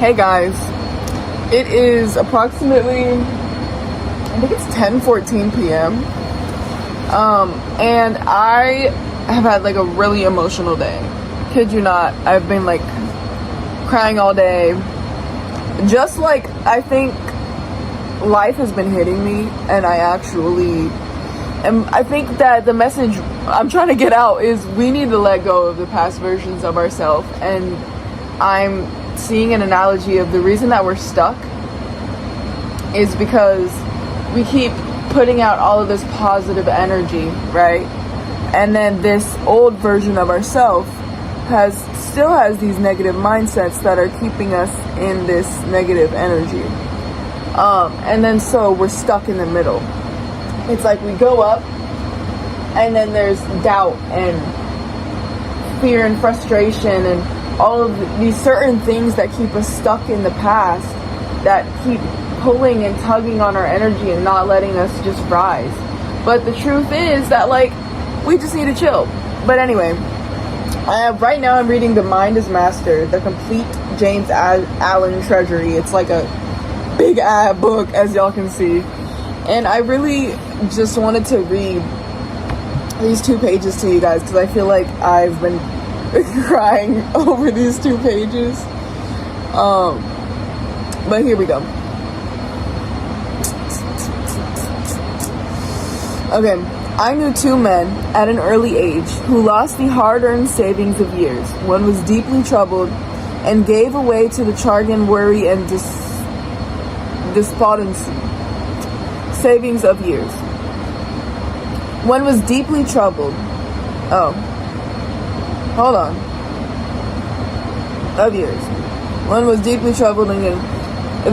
Hey guys, it is approximately, I think it's 10:14 p.m. And I have had like a really emotional day. Kid you not, I've been like crying all day. Just like I think life has been hitting me, and I think that the message I'm trying to get out is we need to let go of the past versions of ourselves. And I'm seeing an analogy of the reason that we're stuck is because we keep putting out all of this positive energy, right? And then this old version of ourselves still has these negative mindsets that are keeping us in this negative energy. And then so we're stuck in the middle. It's like we go up, and then there's doubt and fear and frustration and all of these certain things that keep us stuck in the past, that keep pulling and tugging on our energy and not letting us just rise. But the truth is that like we just need to chill. But anyway, right now I'm reading The Mind is Master, the complete James Allen treasury. It's like a big book, as y'all can see. And I really just wanted to read these 2 pages to you guys because I feel like I've been crying over these 2 pages. But here we go. Okay. I knew 2 men at an early age who lost the hard-earned savings of years. One was deeply troubled and gave away to the chagrin, worry, and despondency. Savings of years. One was deeply troubled. Oh. Hold on. Of years. One was deeply troubled and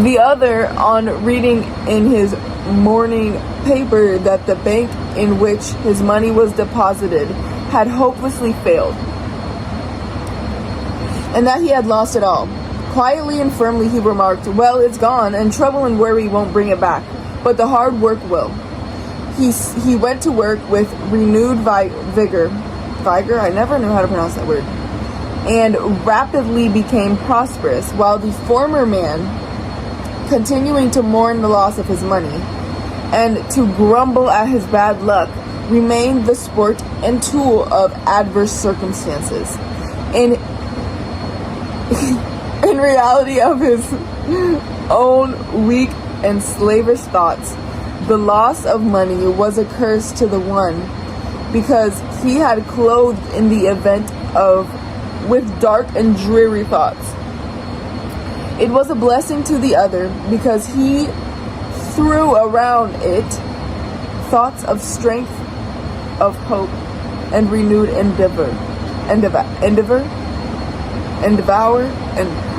the other on reading in his morning paper that the bank in which his money was deposited had hopelessly failed, and that he had lost it all. Quietly and firmly he remarked, "Well, it's gone, and trouble and worry won't bring it back, but the hard work will." He went to work with renewed vigor. Vigor? I never knew how to pronounce that word. And rapidly became prosperous, while the former man, continuing to mourn the loss of his money and to grumble at his bad luck, remained the sport and tool of adverse circumstances. In reality of his own weak and slavish thoughts, the loss of money was a curse to the one, because he had clothed in the event with dark and dreary thoughts. It was a blessing to the other, because he threw around it thoughts of strength, of hope, and renewed endeavor. And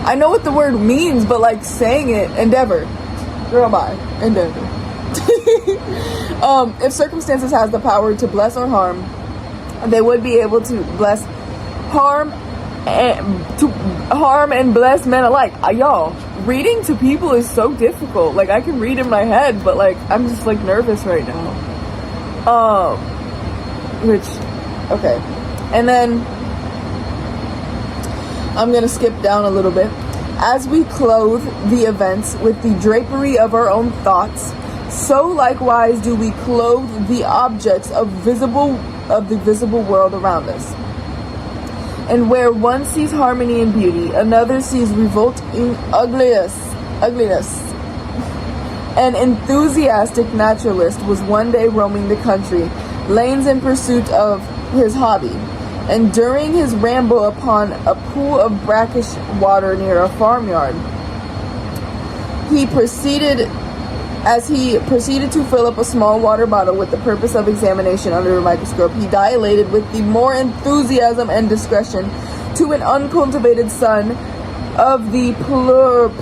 I know what the word means, but like saying it, endeavor. Girl, bye. Endeavor. If circumstances has the power to bless or harm, they would be able to harm and bless men alike. Y'all, reading to people is so difficult. Like I can read in my head, but like I'm just like nervous right now. Okay. And then I'm gonna skip down a little bit. As we clothe the events with the drapery of our own thoughts, so likewise do we clothe the objects of the visible world around us. And where one sees harmony and beauty, another sees revolt in ugliness. An enthusiastic naturalist was one day roaming the country lanes in pursuit of his hobby, and during his ramble upon a pool of brackish water near a farmyard, as he proceeded to fill up a small water bottle with the purpose of examination under a microscope, he dilated with the more enthusiasm and discretion to an uncultivated son of the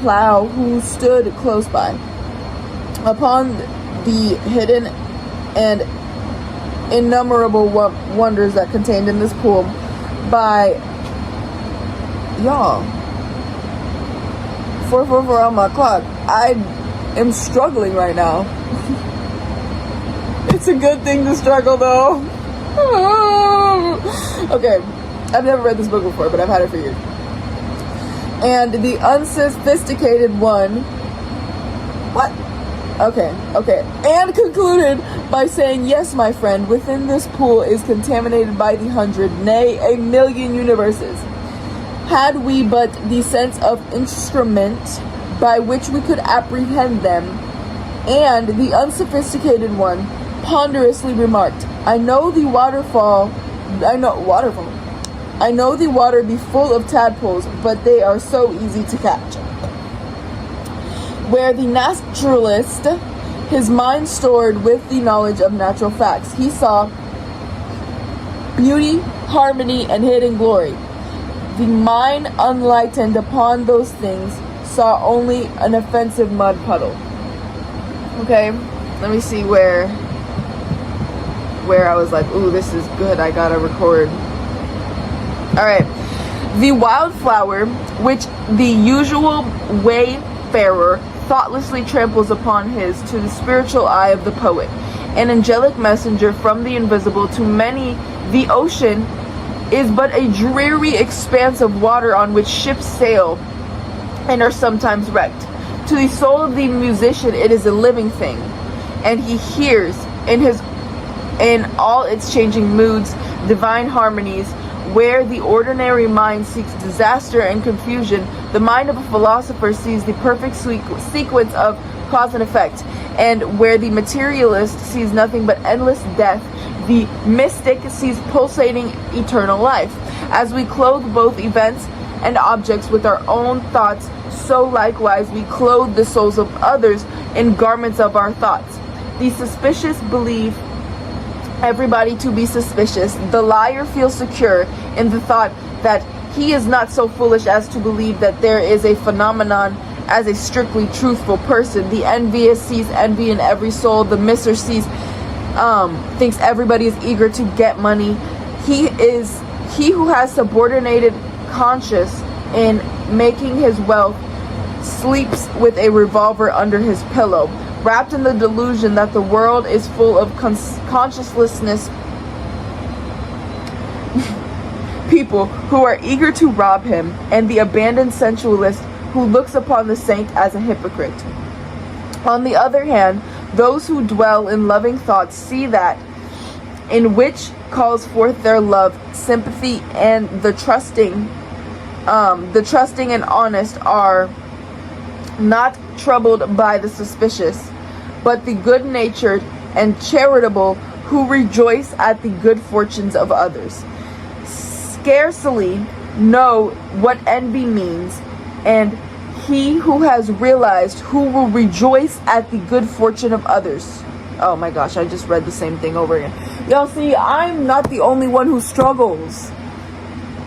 plough who stood close by. Upon the hidden and innumerable wonders that contained in this pool, by y'all 4:44 on my clock. I am struggling right now. It's a good thing to struggle though. Okay, I've never read this book before, but I've had it for years. And the unsophisticated one, what? Okay. And concluded by saying, yes, my friend, within this pool is contaminated by the 100, nay, 1,000,000 universes. Had we but the sense of instrument by which we could apprehend them. And the unsophisticated one ponderously remarked, I know the water be full of tadpoles, but they are so easy to catch. Where the naturalist, his mind stored with the knowledge of natural facts, he saw beauty, harmony, and hidden glory. The mind unlightened upon those things saw only an offensive mud puddle. Okay, let me see where I was like, ooh, this is good, I gotta record. Alright. The wildflower, which the usual wayfarer thoughtlessly tramples upon his, to the spiritual eye of the poet, an angelic messenger from the invisible to many, the ocean is but a dreary expanse of water on which ships sail and are sometimes wrecked. To the soul of the musician it is a living thing, and he hears in all its changing moods divine harmonies. Where the ordinary mind seeks disaster and confusion, the mind of a philosopher sees the perfect sequence of cause and effect. And where the materialist sees nothing but endless death, the mystic sees pulsating eternal life. As we clothe both events and objects with our own thoughts, so likewise we clothe the souls of others in garments of our thoughts. The suspicious believe everybody to be suspicious. The liar feels secure in the thought that he is not so foolish as to believe that there is a phenomenon as a strictly truthful person. The envious sees envy in every soul. The miser thinks everybody is eager to get money. He who has subordinated conscience in making his wealth sleeps with a revolver under his pillow, wrapped in the delusion that the world is full of conscienceless people who are eager to rob him, and the abandoned sensualist who looks upon the saint as a hypocrite. On the other hand, those who dwell in loving thoughts see that in which calls forth their love, sympathy, and the trusting and honest are not troubled by the suspicious, but the good-natured and charitable who rejoice at the good fortunes of others. Scarcely know what envy means, and he who has realized who will rejoice at the good fortune of others. Oh my gosh, I just read the same thing over again. Y'all see, I'm not the only one who struggles.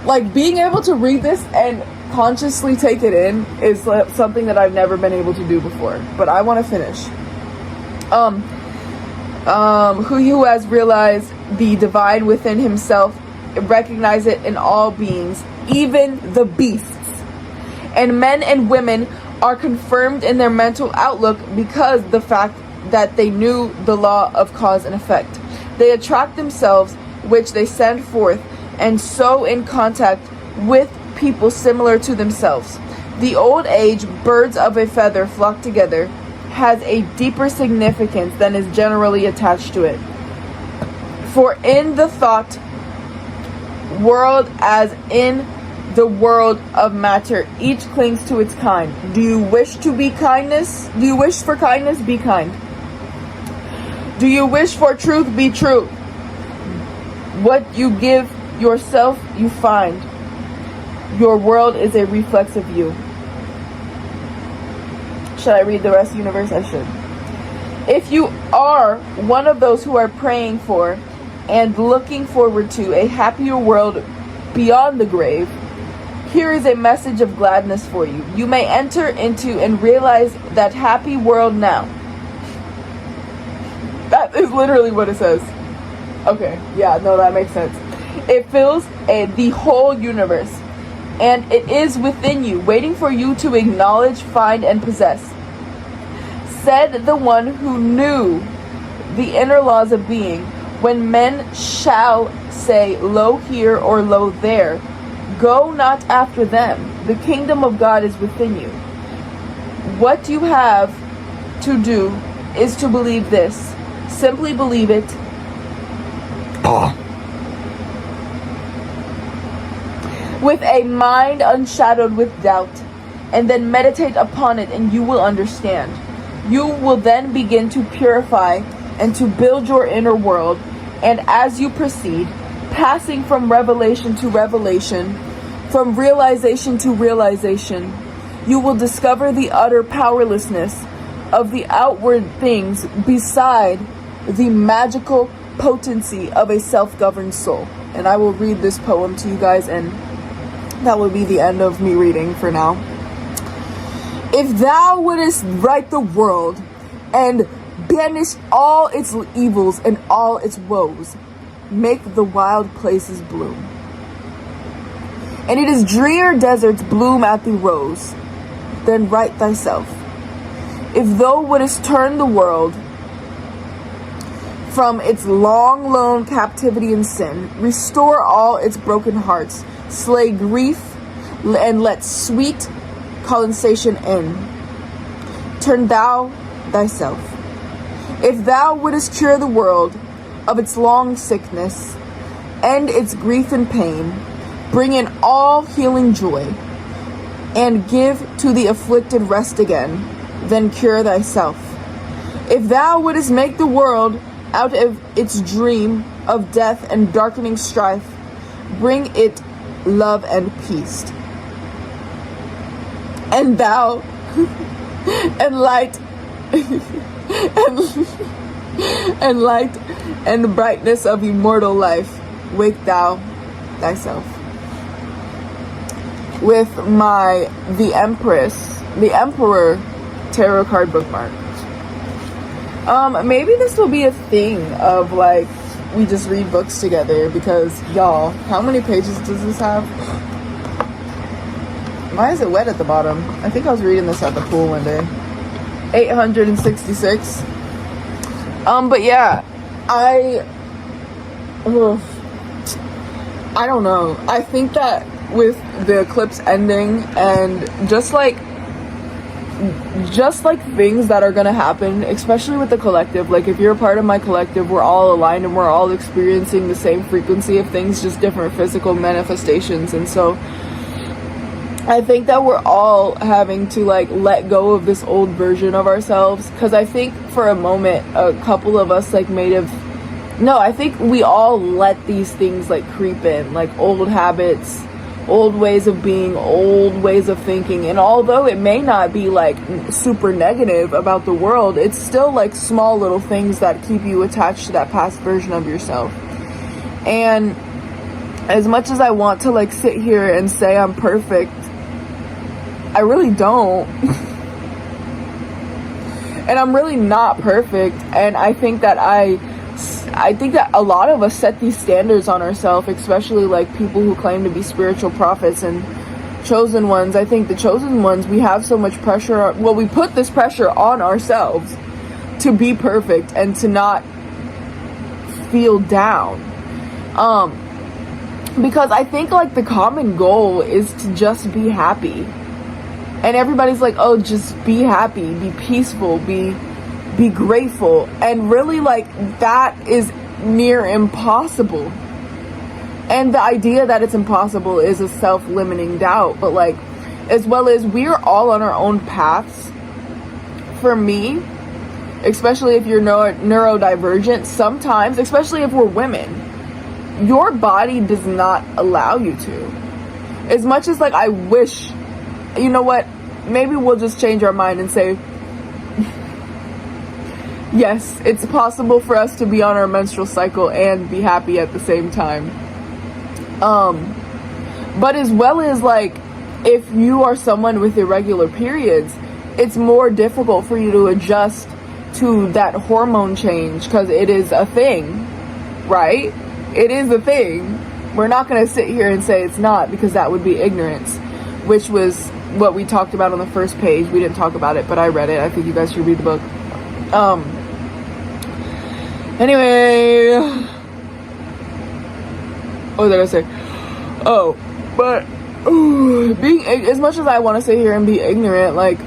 Like, being able to read this and consciously take it in is something that I've never been able to do before. But I want to finish. Who has realized the divine within himself, recognize it in all beings, even the beasts. And men and women are confirmed in their mental outlook because the fact that they knew the law of cause and effect. They attract themselves, which they send forth, and so in contact with people similar to themselves. The old age birds of a feather flock together has a deeper significance than is generally attached to it. For in the thought world as in the world of matter, each clings to its kind. Do you wish to be kindness? Do you wish for kindness? Be kind. Do you wish for truth? Be true. What you give yourself, you find. Your world is a reflex of you. Should I read the rest of the universe? I should. If you are one of those who are praying for and looking forward to a happier world beyond the grave, here is a message of gladness for you. You may enter into and realize that happy world now. That is literally what it says. Okay, yeah, no, that makes sense. It fills the whole universe, and it is within you, waiting for you to acknowledge, find, and possess. Said the one who knew the inner laws of being, when men shall say, lo here or lo there, Go not after them. The kingdom of God is within you. What you have to do is to believe this. Simply believe it. With a mind unshadowed with doubt, and then meditate upon it, and you will understand. You will then begin to purify and to build your inner world, and as you proceed, passing from revelation to revelation, from realization to realization, you will discover the utter powerlessness of the outward things beside the magical potency of a self-governed soul. And I will read this poem to you guys, and that will be the end of me reading for now. If thou wouldest right the world and banish all its evils and all its woes, make the wild places bloom. And it is drear deserts bloom at the rose, then right thyself. If thou wouldest turn the world from its long lone captivity and sin, restore all its broken hearts, slay grief, and let sweet condensation in, turn thou thyself. If thou wouldest cure the world of its long sickness, end its grief and pain, bring in all healing joy, and give to the afflicted rest again, then cure thyself. If thou wouldest make the world out of its dream of death and darkening strife, bring it love and peace. And thou, and light, and light, and the brightness of immortal life, wake thou thyself. With my the Emperor tarot card bookmark. Maybe this will be a thing of like we just read books together, because y'all, how many pages does this have? Why is it wet at the bottom? I think I was reading this at the pool one day. 866. But yeah, I don't know. I think that with the eclipse ending and just like things that are gonna happen, especially with the collective, like if you're a part of my collective, we're all aligned and we're all experiencing the same frequency of things, just different physical manifestations. And so I think that we're all having to like let go of this old version of ourselves, because I think for a moment a couple of us like I think we all let these things like creep in, like old habits, old ways of being, old ways of thinking. And although it may not be like super negative about the world, it's still like small little things that keep you attached to that past version of yourself. And as much as I want to like sit here and say I'm perfect, I really don't. And I'm really not perfect. And I think that a lot of us set these standards on ourselves, especially like people who claim to be spiritual prophets and chosen ones. I think the chosen ones, we have so much pressure. Well, we put this pressure on ourselves to be perfect and to not feel down. Because I think like the common goal is to just be happy. And everybody's like, oh, just be happy, be peaceful, be grateful. And really like that is near impossible. And the idea that it's impossible is a self-limiting doubt. But like, as well as we're all on our own paths. For me, especially if you're neurodivergent, sometimes, especially if we're women, your body does not allow you to. As much as like I wish, you know what, maybe we'll just change our mind and say, yes, it's possible for us to be on our menstrual cycle and be happy at the same time. But as well as like, if you are someone with irregular periods, it's more difficult for you to adjust to that hormone change, because it is a thing, right? It is a thing. We're not going to sit here and say it's not, because that would be ignorance, which was what we talked about on the first page. We didn't talk about it, but I read it. I think you guys should read the book. Anyway, what did I say? Oh, But being, as much as I want to sit here and be ignorant, like,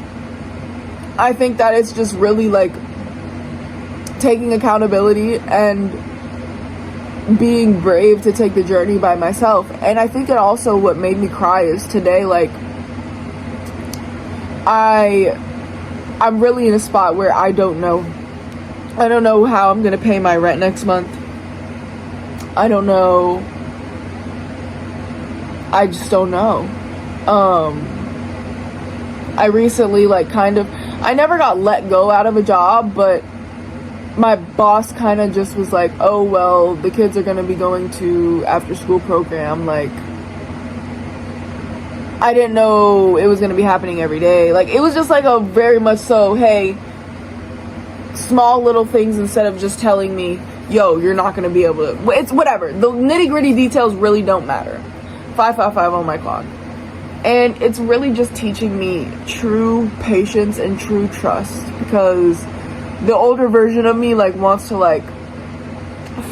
I think that it's just really like taking accountability and being brave to take the journey by myself. And I think it also, what made me cry is today, like, I'm really in a spot where I don't know how I'm gonna pay my rent next month. I don't know. I just don't know. I recently, like, I never got let go out of a job, but my boss kind of just was like, oh, well, the kids are gonna be going to after school program. Like, I didn't know it was gonna be happening every day. Like, it was just like a very much so, hey, small little things, instead of just telling me, yo, you're not gonna be able to, it's whatever. The nitty gritty details really don't matter. 555 on my clock. And it's really just teaching me true patience and true trust, because the older version of me, like, wants to, like,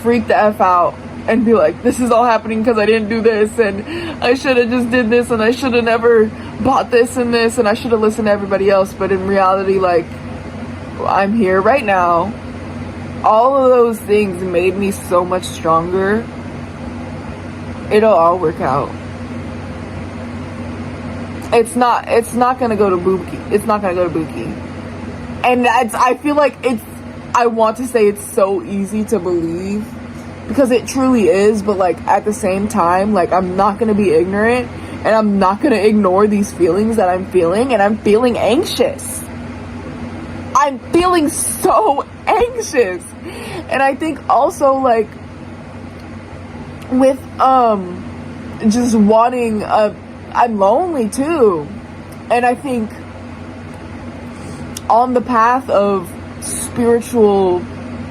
freak the F out and be like, this is all happening because I didn't do this, and I should have just did this, and I should have never bought this and this, and I should have listened to everybody else. But in reality, like, I'm here right now. All of those things made me so much stronger. It'll all work out. It's not gonna go to Buki. It's not gonna go to Buki. And I feel like I want to say it's so easy to believe, because it truly is, but, like, at the same time, like, I'm not gonna be ignorant, and I'm not gonna ignore these feelings that I'm feeling, and I'm feeling anxious. I'm feeling so anxious. And I think also, like, with just wanting I'm lonely too. And I think on the path of spiritual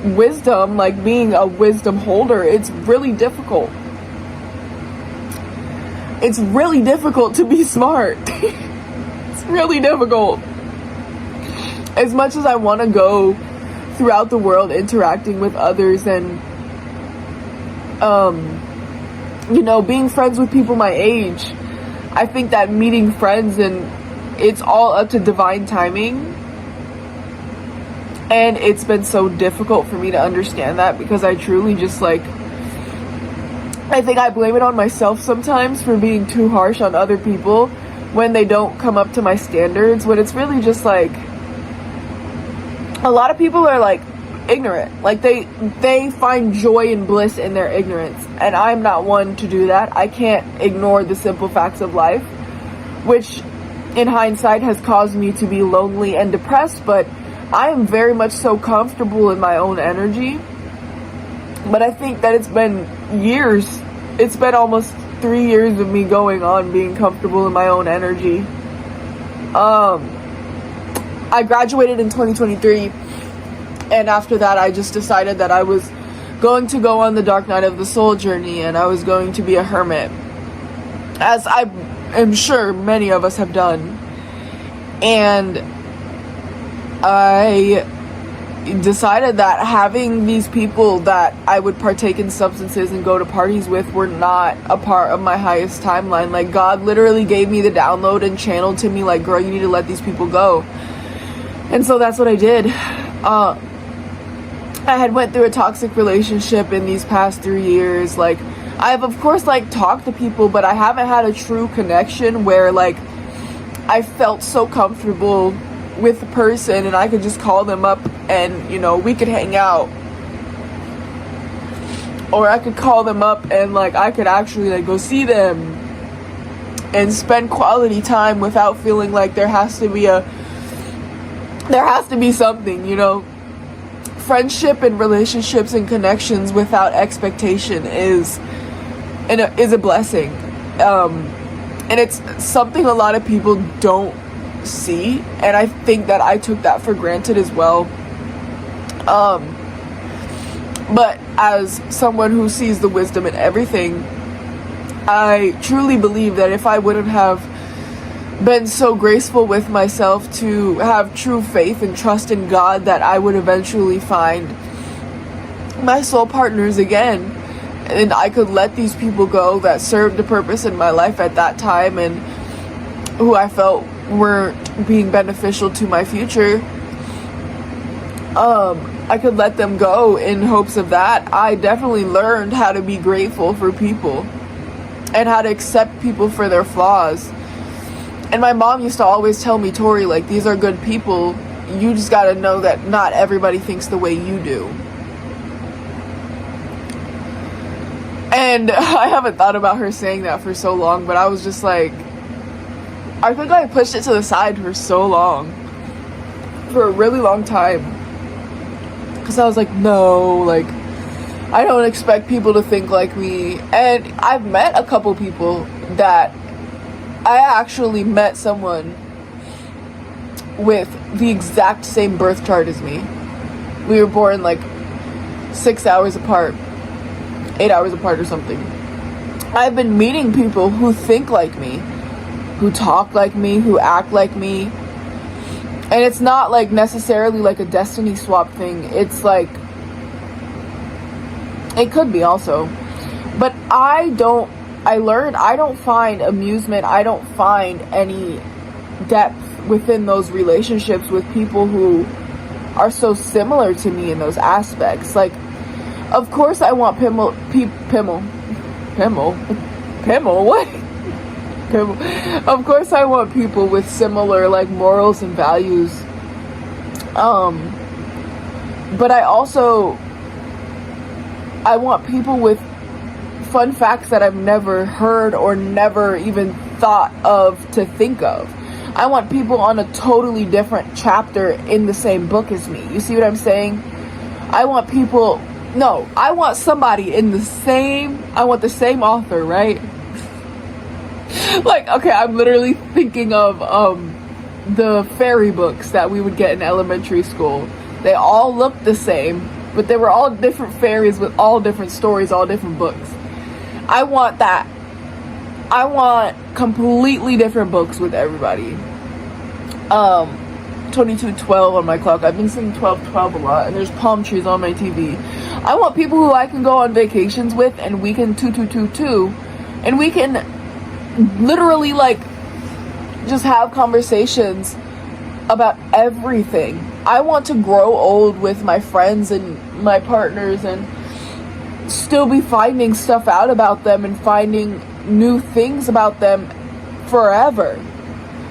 wisdom, like being a wisdom holder, it's really difficult. It's really difficult to be smart. It's really difficult. As much as I want to go throughout the world interacting with others and being friends with people my age, I think that meeting friends, and it's all up to divine timing. And it's been so difficult for me to understand that, because I truly just, like, I think I blame it on myself sometimes for being too harsh on other people when they don't come up to my standards, when it's really just like, a lot of people are, like, ignorant. Like, they find joy and bliss in their ignorance, and I'm not one to do that. I can't ignore the simple facts of life, which in hindsight has caused me to be lonely and depressed, but I am very much so comfortable in my own energy. But I think that it's been years. It's been almost 3 years of me going on being comfortable in my own energy. I graduated in 2023, and after that I just decided that I was going to go on the dark night of the soul journey, and I was going to be a hermit, as I am sure many of us have done. And I decided that having these people that I would partake in substances and go to parties with were not a part of my highest timeline. Like, God literally gave me the download and channeled to me, like, girl, you need to let these people go. And so that's what I did. I had went through a toxic relationship in these past 3 years. Like, I've of course, like, talked to people, but I haven't had a true connection where, like, I felt so comfortable with the person and I could just call them up and, we could hang out. Or I could call them up and, like, I could actually, like, go see them and spend quality time without feeling like there has to be something. Friendship and relationships and connections without expectation is a blessing. And it's something a lot of people don't see, and I think that I took that for granted as well. But as someone who sees the wisdom in everything, I truly believe that if I wouldn't have been so graceful with myself to have true faith and trust in God, that I would eventually find my soul partners again. and I could let these people go that served a purpose in my life at that time and who I felt were being beneficial to my future, I could let them go in hopes of that. I definitely learned how to be grateful for people and how to accept people for their flaws. And my mom used to always tell me, Tori, like, these are good people. You just gotta know that not everybody thinks the way you do. And I haven't thought about her saying that for so long, but I was just like, I think I pushed it to the side for so long. For a really long time. Because I was like, no, like, I don't expect people to think like me. And I've met a couple people that I actually met someone with the exact same birth chart as me. We were born like 6 hours apart. 8 hours apart or something. I've been meeting people who think like me, who talk like me, who act like me. And it's not like necessarily like a destiny swap thing. It's like, it could be also. But I learned I don't find amusement, I don't find any depth within those relationships with people who are so similar to me in those aspects. Like, of course I want Pimmel, what? Of course I want people with similar, like, morals and values. But I want people with fun facts that I've never heard or never even thought of to think of. I want people on a totally different chapter in the same book as me. You see what I'm saying? I want somebody in the same, I want the same author, right? Like, okay, I'm literally thinking of the fairy books that we would get in elementary school. They all looked the same, but they were all different fairies with all different stories, all different books. I want that. I want completely different books with everybody. 2212 on my clock. I've been seeing 1212 a lot, and there's palm trees on my TV. I want people who I can go on vacations with, and we can 2222, and we can literally, like, just have conversations about everything. I want to grow old with my friends and my partners and still be finding stuff out about them and finding new things about them forever.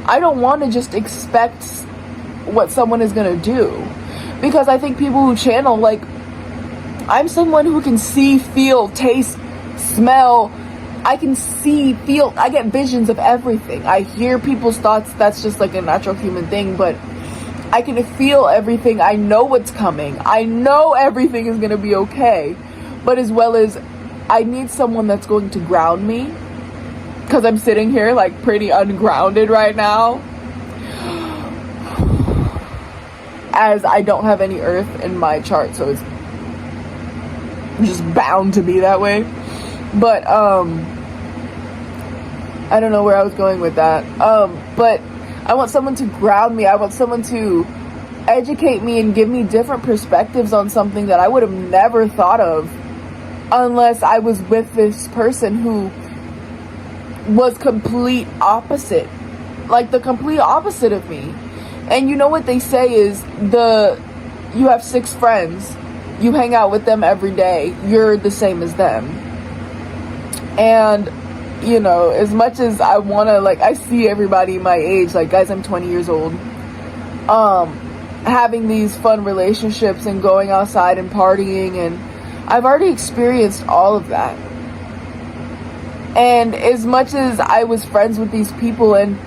I don't want to just expect what someone is going to do, because I think people who channel, like, I'm someone who can see, feel, taste, smell. I can see, feel, I get visions of everything. I hear people's thoughts. That's just like a natural human thing, but I can feel everything. I know what's coming. I know everything is going to be okay. But as well as, I need someone that's going to ground me, because I'm sitting here like pretty ungrounded right now, as I don't have any earth in my chart, so it's just bound to be that way. But I don't know where I was going with that. But I want someone to ground me. I want someone to educate me and give me different perspectives on something that I would have never thought of unless I was with this person who was complete opposite. Like, the complete opposite of me. And you know what they say is, you have 6 friends, you hang out with them every day, you're the same as them. And, you know, as much as I want to, like, I see everybody my age, like, guys, I'm 20 years old, having these fun relationships and going outside and partying, and I've already experienced all of that. And as much as I was friends with these people, and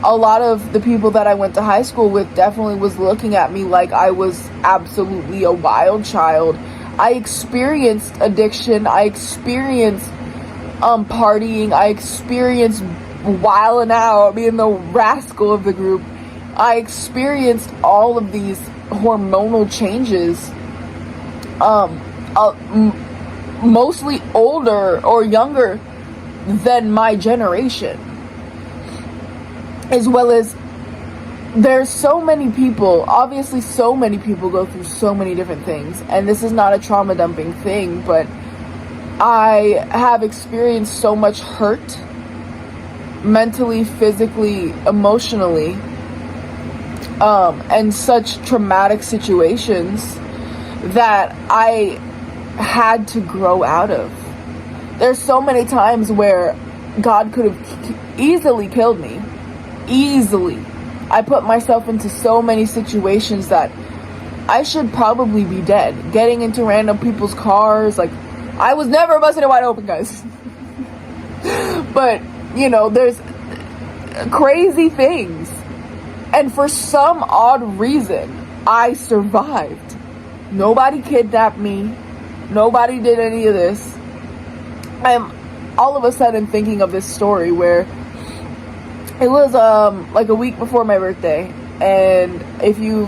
a lot of the people that I went to high school with definitely was looking at me like I was absolutely a wild child. I experienced addiction. I experienced partying. I experienced wilding out, being the rascal of the group. I experienced all of these hormonal changes. Mostly older or younger than my generation. As well as, there's so many people, obviously so many people go through so many different things, and this is not a trauma dumping thing, but I have experienced so much hurt, mentally, physically, emotionally, and such traumatic situations that I had to grow out of. There's so many times where God could have easily killed me. Easily. I put myself into so many situations that I should probably be dead. Getting into random people's cars. Like, I was never busted it wide open, guys. But, you know, there's crazy things. And for some odd reason, I survived. Nobody kidnapped me. Nobody did any of this. I'm all of a sudden thinking of this story where it was like a week before my birthday, and if you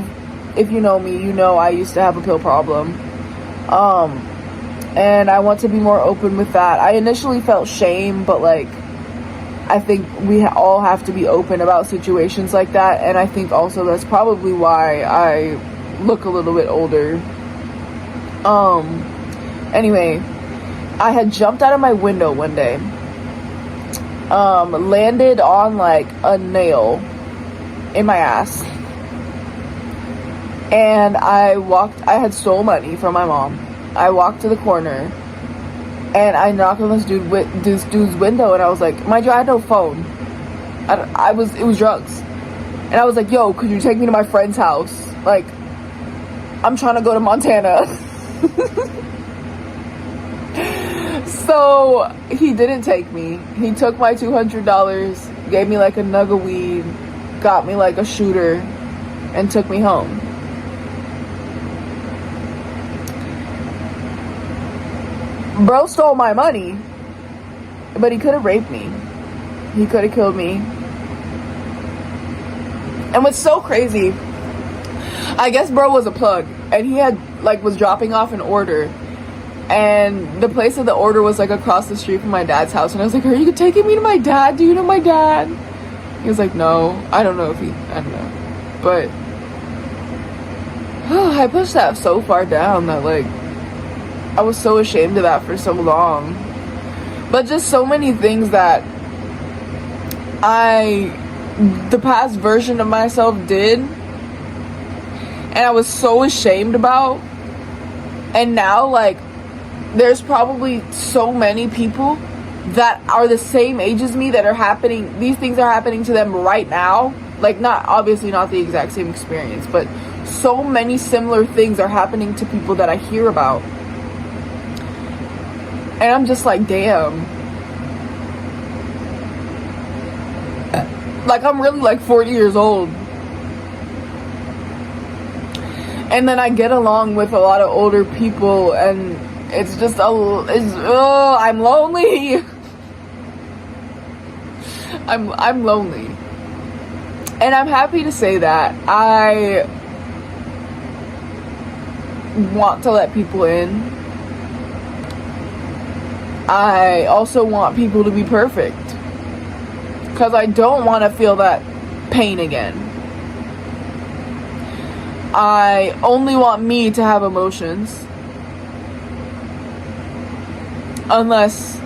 know me, you know I used to have a pill problem, and I want to be more open with that. I initially felt shame, but like I think we all have to be open about situations like that, and I think also that's probably why I look a little bit older. Anyway, I had jumped out of my window one day, landed on like a nail in my ass, and I had stole money from my mom. I walked to the corner and I knocked on this dude's window, and I was like, mind you, I had no phone. It was drugs. And I was like, yo, could you take me to my friend's house? Like, I'm trying to go to Montana. So he didn't take me. He took my $200, gave me like a nug of weed, got me like a shooter, and took me home. Bro stole my money, but he could have raped me. He could have killed me. And what's so crazy, I guess bro was a plug, and he had like was dropping off an order, and the place of the order was like across the street from my dad's house, and I was like, are you taking me to my dad? Do you know my dad? He was like, no. I don't know. But I pushed that so far down that like I was so ashamed of that for so long. But just so many things that the past version of myself did, and I was so ashamed about, and now like there's probably so many people that are the same age as me that are happening, these things are happening to them right now. Like, not obviously not the exact same experience, but so many similar things are happening to people that I hear about. And I'm just like, damn. Like, I'm really like 40 years old. And then I get along with a lot of older people, and it's just I'm lonely. I'm lonely. And I'm happy to say that I want to let people in. I also want people to be perfect, because I don't want to feel that pain again. I only want me to have emotions, unless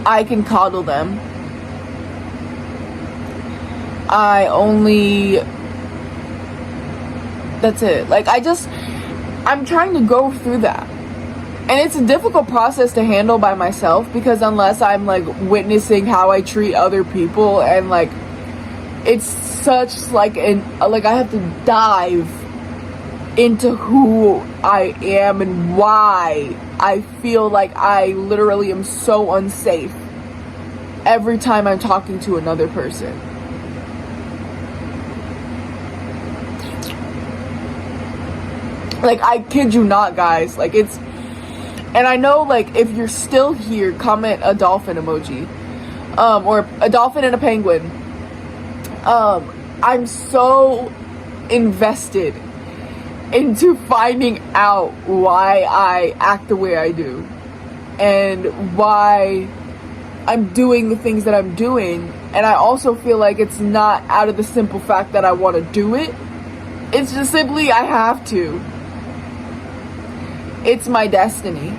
I can coddle them. That's it. Like, I'm trying to go through that. And it's a difficult process to handle by myself, because unless I'm like witnessing how I treat other people, and like it's such like I have to dive into who I am and why I feel like I literally am so unsafe every time I'm talking to another person. Like, I kid you not, guys. Like, it's... And I know, like, if you're still here, comment a dolphin emoji. Or a dolphin and a penguin. I'm so invested into finding out why I act the way I do. And why I'm doing the things that I'm doing. And I also feel like it's not out of the simple fact that I want to do it. It's just simply I have to. It's my destiny.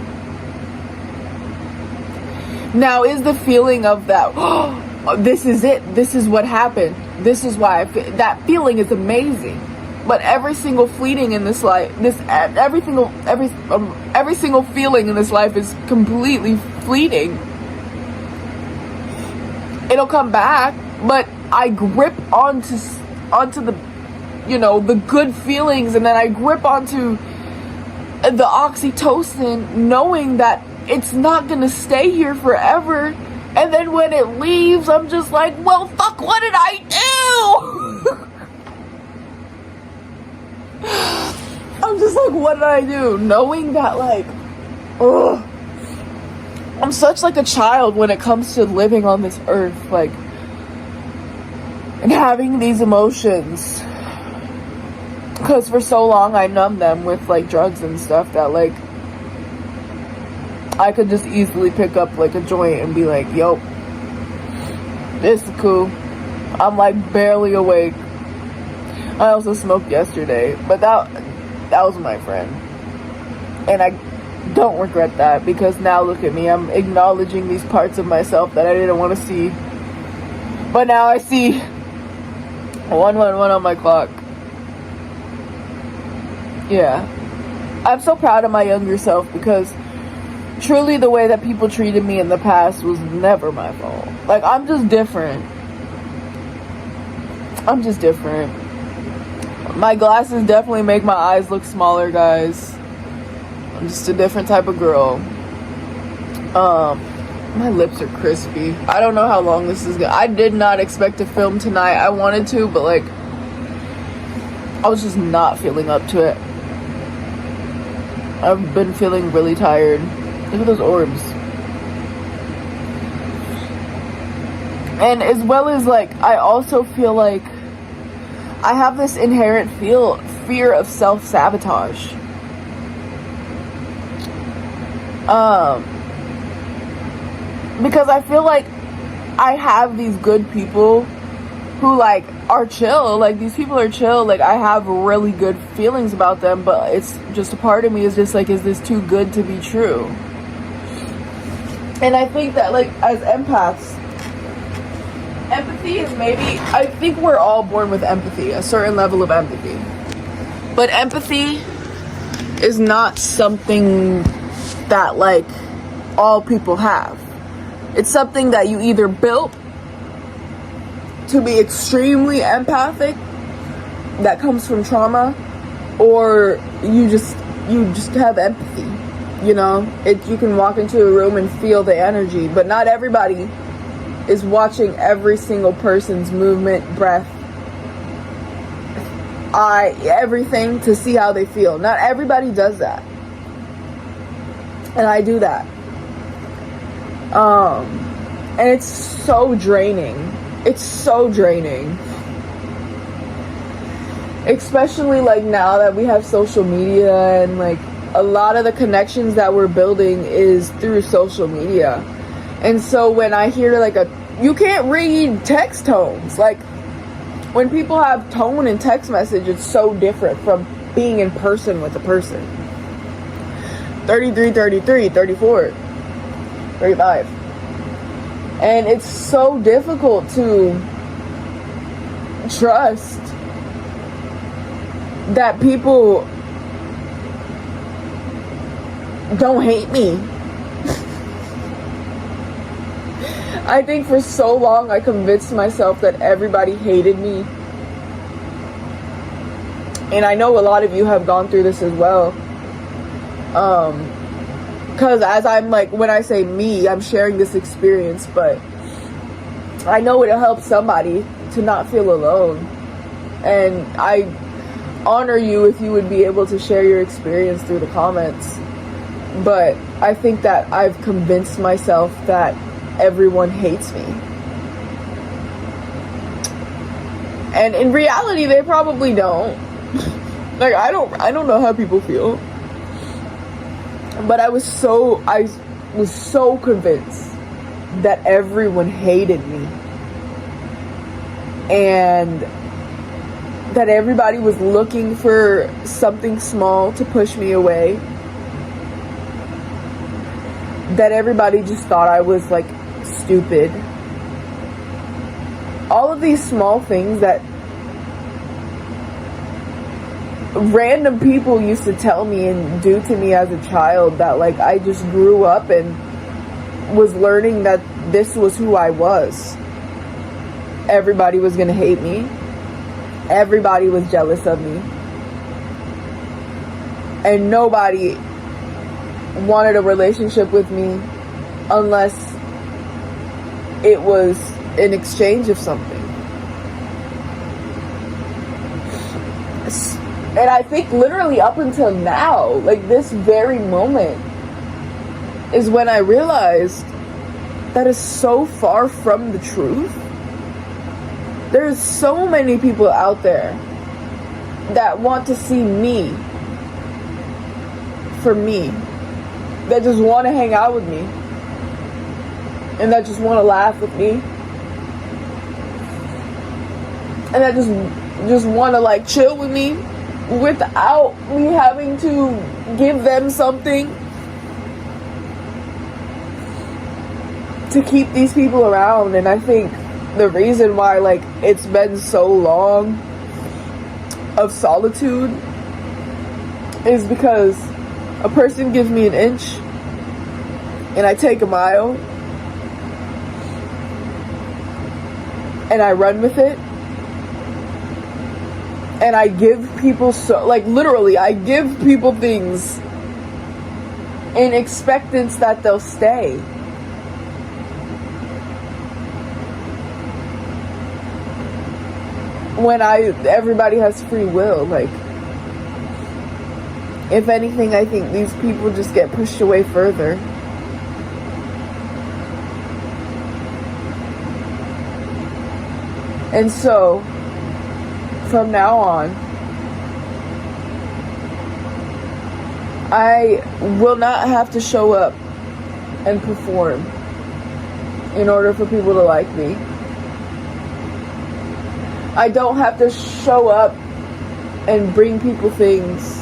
Now, is the feeling of that, oh, this is it, this is what happened, this is why that feeling is amazing. But every single fleeting in this life, every single feeling in this life is completely fleeting. It'll come back, but I grip onto the, the good feelings, and then I grip onto the oxytocin, knowing that it's not gonna stay here forever. And then when it leaves, I'm just like, well, fuck, what did I do? I'm just like, what did I do? Knowing that, like, ugh, I'm such like a child when it comes to living on this earth, like, and having these emotions. Because for so long I numbed them with like drugs and stuff that like I could just easily pick up like a joint and be like, yo, this is cool. I'm like barely awake. I also smoked yesterday, but that was my friend. And I don't regret that, because now look at me, I'm acknowledging these parts of myself that I didn't want to see. But now I see 111 on my clock. Yeah. I'm so proud of my younger self, because truly the way that people treated me in the past was never my fault. Like, I'm just different. My glasses definitely make my eyes look smaller, guys. I'm just a different type of girl. My lips are crispy. I don't know how long this is I did not expect to film tonight. I wanted to, but like, I was just not feeling up to it. I've been feeling really tired. Look at those orbs. And as well as like, I also feel like I have this inherent fear of self-sabotage. Because I feel like I have these good people who like are chill. Like, these people are chill. Like, I have really good feelings about them, but it's just a part of me is just like, is this too good to be true? And I think that like, as empaths, empathy is I think we're all born with empathy, a certain level of empathy. But empathy is not something that like all people have. It's something that you either built to be extremely empathic, that comes from trauma, or you just have empathy. You can walk into a room and feel the energy, but not everybody is watching every single person's movement, breath, everything to see how they feel. Not everybody does that. And I do that. And it's so draining. Especially like now that we have social media, and like a lot of the connections that we're building is through social media. And so when I hear like you can't read text tones. Like, when people have tone in text message, it's so different from being in person with a person. 33, 33, 34, 35. And it's so difficult to trust that people don't hate me. I think for so long I convinced myself that everybody hated me. And I know a lot of you have gone through this as well. Because as I'm like, when I say me, I'm sharing this experience, but I know it'll help somebody to not feel alone. And I honor you if you would be able to share your experience through the comments. But I think that I've convinced myself that everyone hates me. And in reality, they probably don't. Like, I don't know how people feel. But I was so convinced that everyone hated me. And that everybody was looking for something small to push me away. that everybody just thought I was like stupid. All of these small things that random people used to tell me and do to me as a child, that like I just grew up and was learning that this was who I was. Everybody was gonna hate me. Everybody was jealous of me. And nobody wanted a relationship with me unless it was in exchange of something. And I think literally up until now, like this very moment, is when I realized that is so far from the truth. There's so many people out there that want to see me for me, that just want to hang out with me, and that just want to laugh with me, and that just want to like chill with me without me having to give them something to keep these people around. And I think the reason why like it's been so long of solitude is because a person gives me an inch and I take a mile and I run with it. And I give people so, like literally, I give people things in expectance that they'll stay. When everybody has free will, like, if anything, I think these people just get pushed away further. And so, from now on, I will not have to show up and perform in order for people to like me. I don't have to show up and bring people things.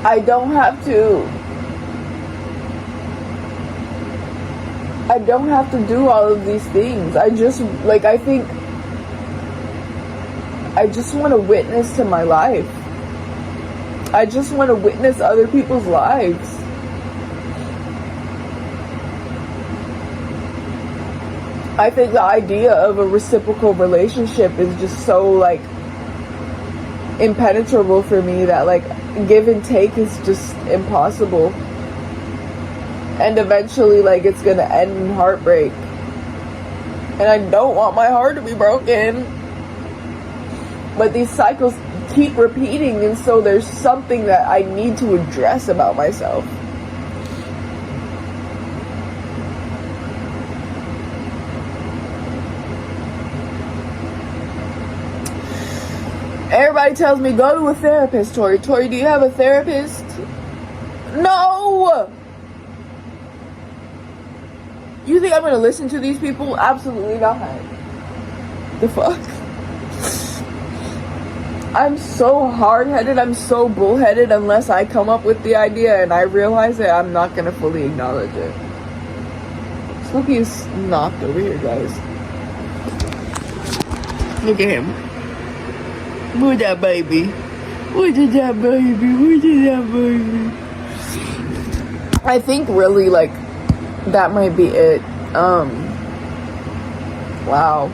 I don't have to do all of these things. I just want to witness to my life. I just want to witness other people's lives. I think the idea of a reciprocal relationship is just so like impenetrable for me that like give and take is just impossible. And eventually, like, it's gonna end in heartbreak. And I don't want my heart to be broken. But these cycles keep repeating, and so there's something that I need to address about myself. Everybody tells me, go to a therapist, Tori. Tori, do you have a therapist? No! You think I'm gonna listen to these people? Absolutely not. The fuck? I'm so hard-headed, I'm so bullheaded unless I come up with the idea and I realize that I'm not gonna fully acknowledge it. Smokey is knocked over here, guys. Look at him. Look at that baby. Look at that baby. Look at that baby. I think really, like, that might be it. Wow.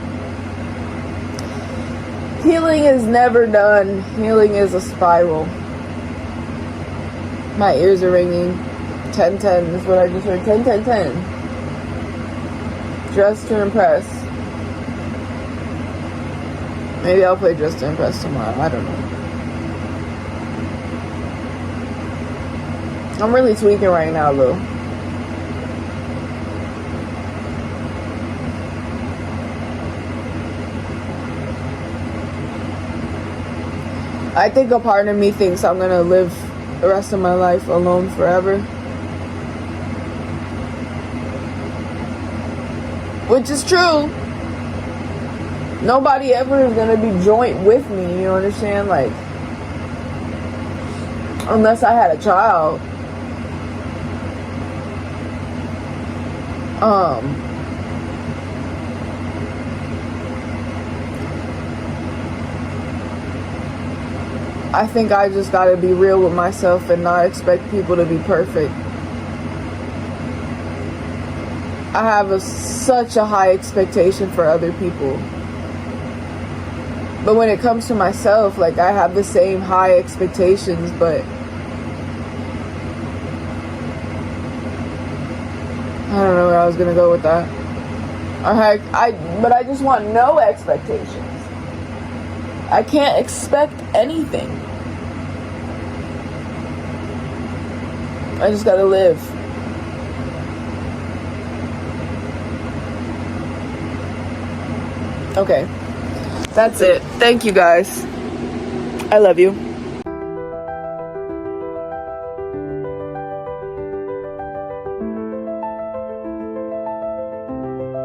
Healing is never done. Healing is a spiral. My ears are ringing. 10-10 is what I just heard. 10-10-10. Dress to impress. Maybe I'll play Dress to Impress tomorrow. I don't know. I'm really tweaking right now, though. I think a part of me thinks I'm gonna live the rest of my life alone forever. Which is true. nobody ever is gonna be joint with me, you understand? Like, unless I had a child. I think I just gotta be real with myself and not expect people to be perfect. I have such a high expectation for other people. But when it comes to myself, like, I have the same high expectations, but I don't know where I was gonna go with that. But I just want no expectations. I can't expect anything. I just gotta live. Okay. That's it. Thank you guys. I love you.